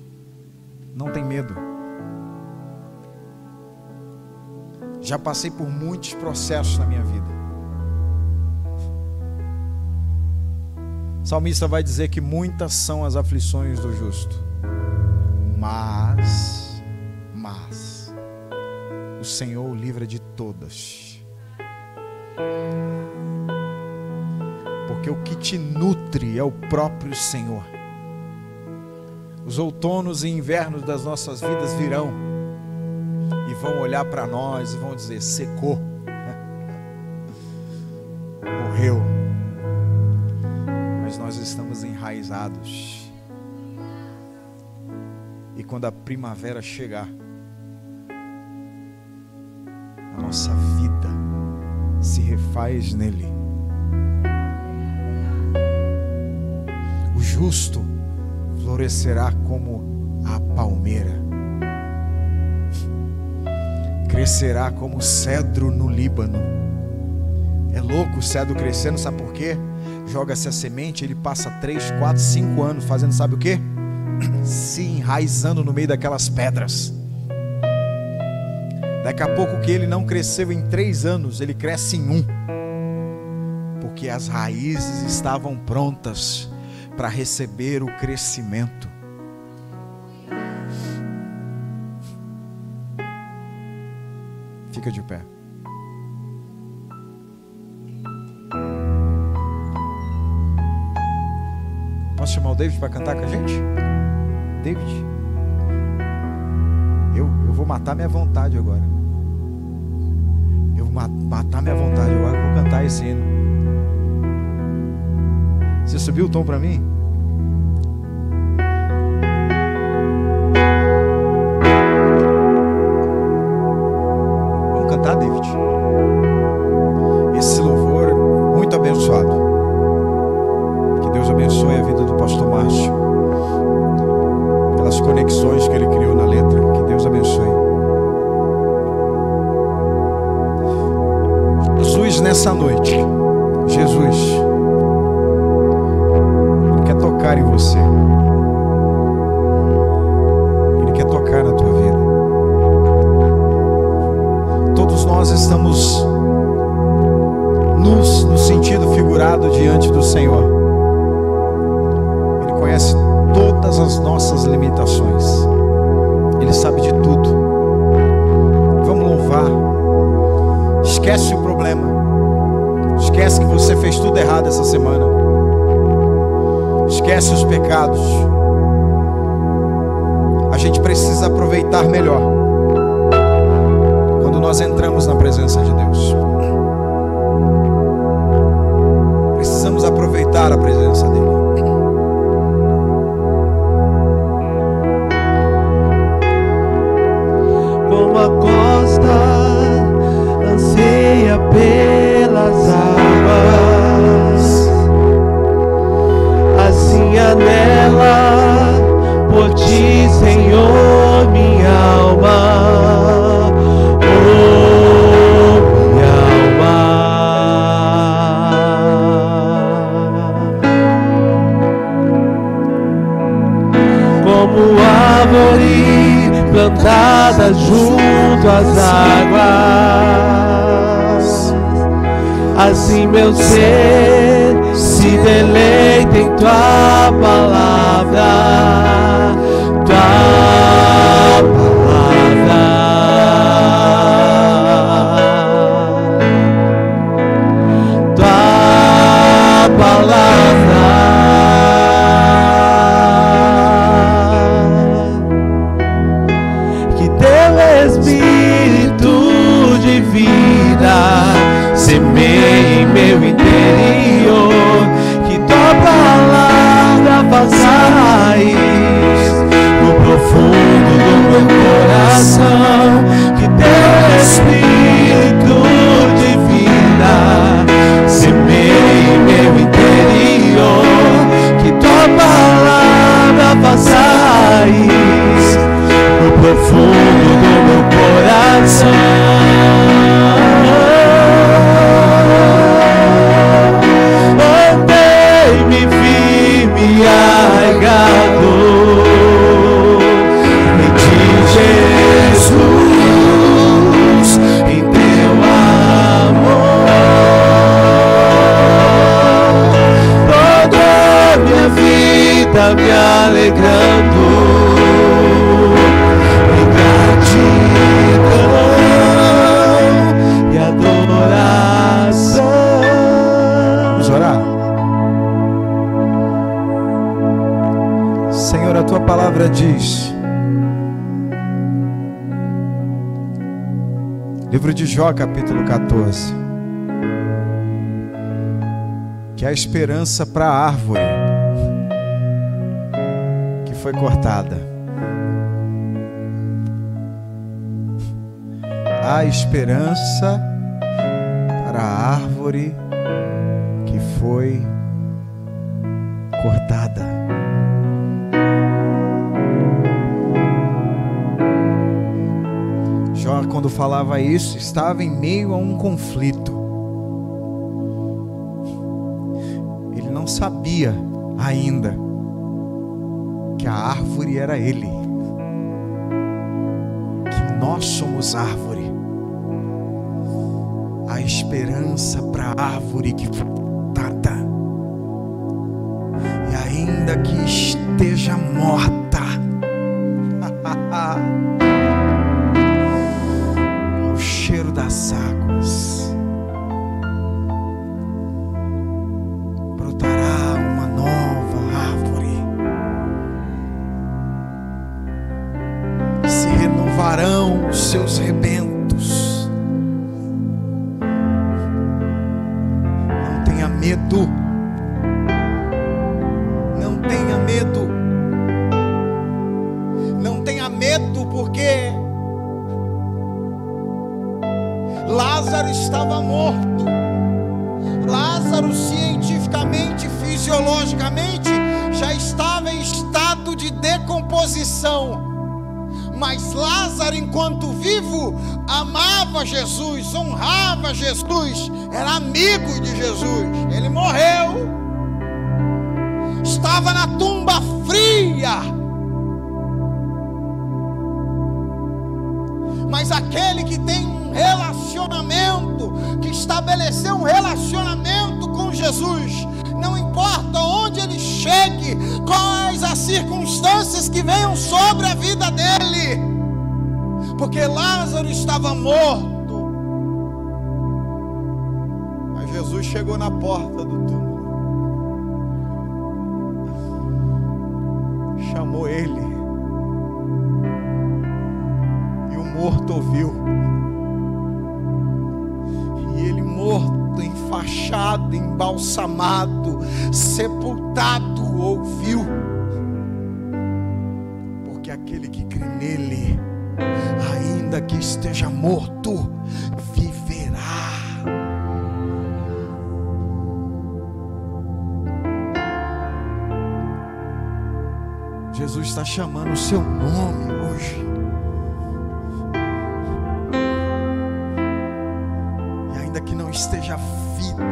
não tem medo. Já passei por muitos processos na minha vida. O salmista vai dizer que muitas são as aflições do justo, mas o Senhor o livra de todas. Porque o que te nutre é o próprio Senhor. Os outonos e invernos das nossas vidas virão e vão olhar para nós e vão dizer: secou, morreu. Mas nós estamos enraizados. E quando a primavera chegar, a nossa vida se refaz nele. O justo florescerá como a palmeira, crescerá como o cedro no Líbano. É louco o cedro crescendo, sabe por quê? Joga-se a semente, ele passa 3, 4, 5 anos fazendo sabe o quê? Se enraizando no meio daquelas pedras. Daqui a pouco, o que ele não cresceu em 3 anos, ele cresce em 1. Porque as raízes estavam prontas para receber o crescimento. Fica de pé. Posso chamar o David para cantar com a gente? David, eu vou matar minha vontade agora. Eu vou matar minha vontade agora. Vou cantar esse hino. Você subiu o tom para mim? Vamos cantar, David? Esse louvor é muito abençoado. Que Deus abençoe a vida do pastor Márcio, pelas conexões que ele criou na letra. Que Deus abençoe. Jesus, nessa noite, Jesus, Ele quer tocar em você. Ele quer tocar na tua vida. Todos nós estamos nus, no sentido figurado, diante do Senhor. Ele conhece todas as nossas limitações. Ele sabe de tudo. Vamos louvar. Esquece o problema. Esquece que você fez tudo errado essa semana. Esquece os pecados. A gente precisa aproveitar melhor quando nós entramos na presença de Deus. Precisamos aproveitar a presença dele. Como a costa anseia pelas águas, assim anela por ti, Senhor, minha alma, oh, minha alma. Como árvore plantada junto às águas, assim meu ser se deleita em tua palavra, tua palavra. Tua palavra. Que teu Espírito de vida semeie em meu interior, que tua palavra faça raiz no profundo do meu coração, que teu Espírito de vida semeie em meu interior, que tua palavra faça raiz no profundo do meu coração. Mantém-me firme e arraigado em ti, Jesus, em teu amor. Toda a minha vida me alegrando em gratidão e adoração. Vamos orar? Senhor, a tua palavra diz, livro de Jó, capítulo 14, que há esperança para a árvore que foi cortada. Há esperança para a árvore que foi cortada. Jó, quando falava isso, estava em meio a um conflito. Ele não sabia ainda que a árvore era ele, que nós somos árvore. a esperança para a árvore que foi plantada. E ainda que esteja morta, o cheiro das águas, brotará uma nova árvore, se renovarão os seus rebentos. Não tenha medo, não tenha medo, não tenha medo, porque Lázaro estava morto. Lázaro, cientificamente, fisiologicamente, já estava em estado de decomposição. Mas Lázaro, enquanto vivo, amava Jesus, honrava Jesus, era amigo de Jesus. Ele morreu, estava na tumba fria. Mas aquele que tem um relacionamento, que estabeleceu um relacionamento com Jesus, não importa onde ele chegue, quais as circunstâncias que venham sobre a vida dele, porque Lázaro estava morto, mas Jesus chegou na porta do túmulo, chamou ele, e o morto ouviu. E ele, morto, enfaixado, embalsamado, sepultado, ouviu. Porque aquele que crê nele, ainda que esteja morto, viverá. Jesus está chamando o seu nome hoje. Que não esteja vida,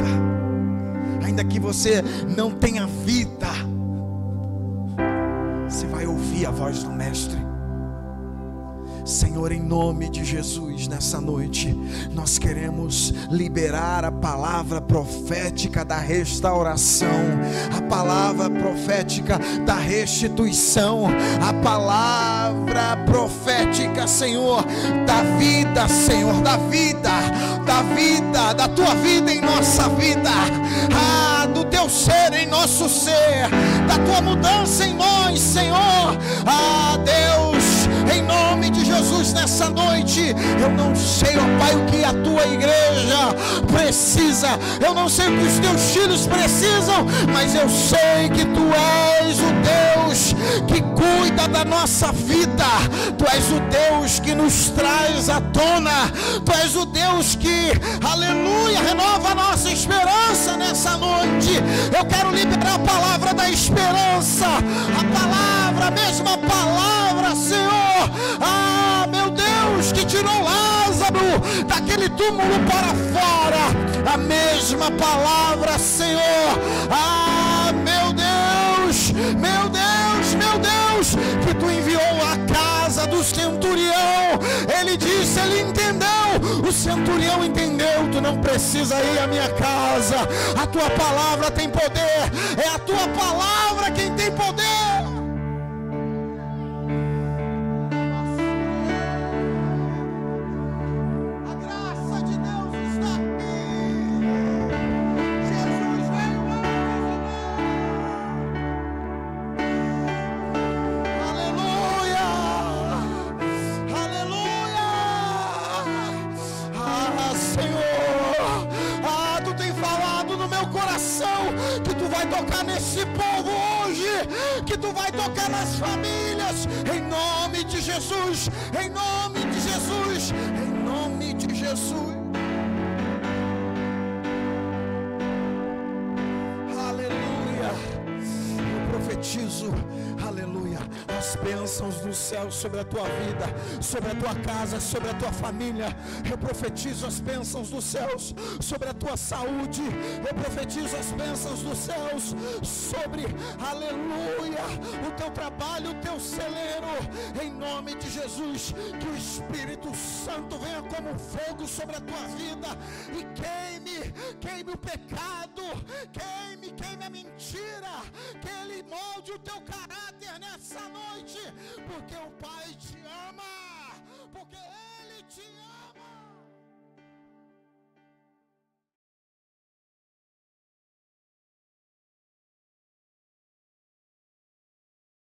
ainda que você não tenha vida, você vai ouvir a voz do Mestre. Senhor, em nome de Jesus, nessa noite nós queremos liberar a palavra profética da restauração, a palavra profética da restituição, a palavra profética, Senhor, da vida, Senhor, da vida, da tua vida em nossa vida, do teu ser em nosso ser, da tua mudança em nós, Senhor. Deus, em nome de Jesus, nessa noite, eu não sei, ó Pai, o que a tua igreja precisa, eu não sei o que os teus filhos precisam, mas eu sei que tu és o Deus que cuida da nossa vida, tu és o Deus que nos traz à tona, tu és o Deus que, aleluia, renova a nossa esperança nessa noite. Eu quero liberar a palavra da esperança, a palavra, a mesma palavra, Senhor, meu Deus, que tirou Lázaro daquele túmulo para fora, a mesma palavra, Senhor, meu Deus, meu Deus, meu Deus, que tu enviou à casa do centurião. Ele disse, ele entendeu, o centurião entendeu, tu não precisa ir à minha casa, a tua palavra tem poder, é a tua palavra quem tem poder. Que tu vai tocar nesse povo hoje, que tu vai tocar nas famílias, em nome de Jesus, em nome de Jesus, em nome de Jesus. Aleluia. Eu profetizo, aleluia, as bênçãos do céu sobre a tua vida, sobre a tua casa, sobre a tua família. Eu profetizo as bênçãos dos céus sobre a tua saúde. Eu profetizo as bênçãos dos céus sobre, aleluia, o teu trabalho, o teu celeiro, em nome de Jesus. Que o Espírito Santo venha como fogo sobre a tua vida e queime o pecado, queime a mentira, que Ele molde o teu caráter nessa noite, porque o Pai te ama, porque Ele te ama.